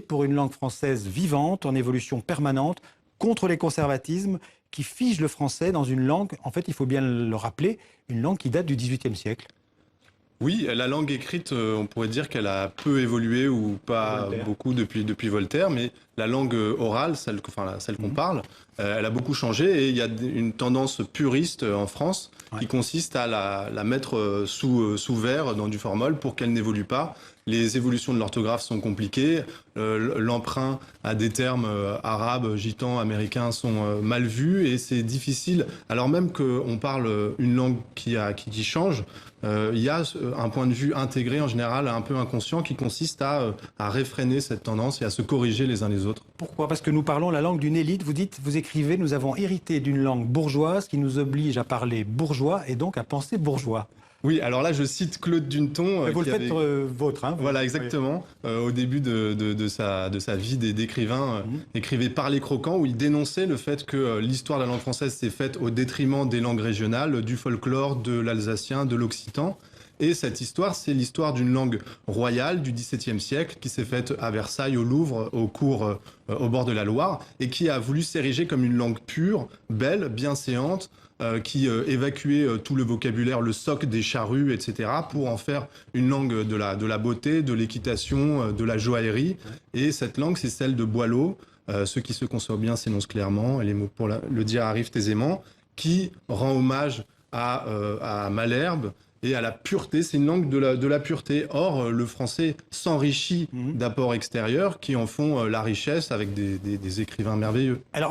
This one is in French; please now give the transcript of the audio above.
pour une langue française vivante, en évolution permanente, contre les conservatismes qui figent le français dans une langue, en fait, il faut bien le rappeler, une langue qui date du XVIIIe siècle. Oui, la langue écrite, on pourrait dire qu'elle a peu évolué ou pas Voltaire. beaucoup depuis Voltaire, mais la langue orale, celle qu'on parle, elle a beaucoup changé et il y a une tendance puriste en France qui consiste à la mettre sous verre dans du formol pour qu'elle n'évolue pas. Les évolutions de l'orthographe sont compliquées, l'emprunt à des termes arabes, gitans, américains sont mal vus et c'est difficile, alors même qu'on parle une langue qui change, il y a un point de vue intégré en général, un peu inconscient, qui consiste à réfréner cette tendance et à se corriger les uns les autres. Pourquoi? Parce que nous parlons la langue d'une élite. Vous écrivez, nous avons hérité d'une langue bourgeoise qui nous oblige à parler bourgeois et donc à penser bourgeois. Oui, alors là, je cite Claude Duneton. Vous le faites vôtre, hein? Voilà, exactement. Au début de sa vie d'écrivain, écrivait Par les croquants, où il dénonçait le fait que l'histoire de la langue française s'est faite au détriment des langues régionales, du folklore, de l'alsacien, de l'occitan. Et cette histoire, c'est l'histoire d'une langue royale du XVIIe siècle qui s'est faite à Versailles, au Louvre, au bord de la Loire, et qui a voulu s'ériger comme une langue pure, belle, bienséante, qui évacuait tout le vocabulaire, le soc des charrues, etc., pour en faire une langue de la beauté, de l'équitation, de la joaillerie. Et cette langue, c'est celle de Boileau. Ceux qui se conçoivent bien s'énoncent clairement, et les mots pour le dire arrivent aisément, qui rend hommage à Malherbe et à la pureté. C'est une langue de la pureté. Or, le français s'enrichit d'apports extérieurs qui en font la richesse avec des écrivains merveilleux. Alors,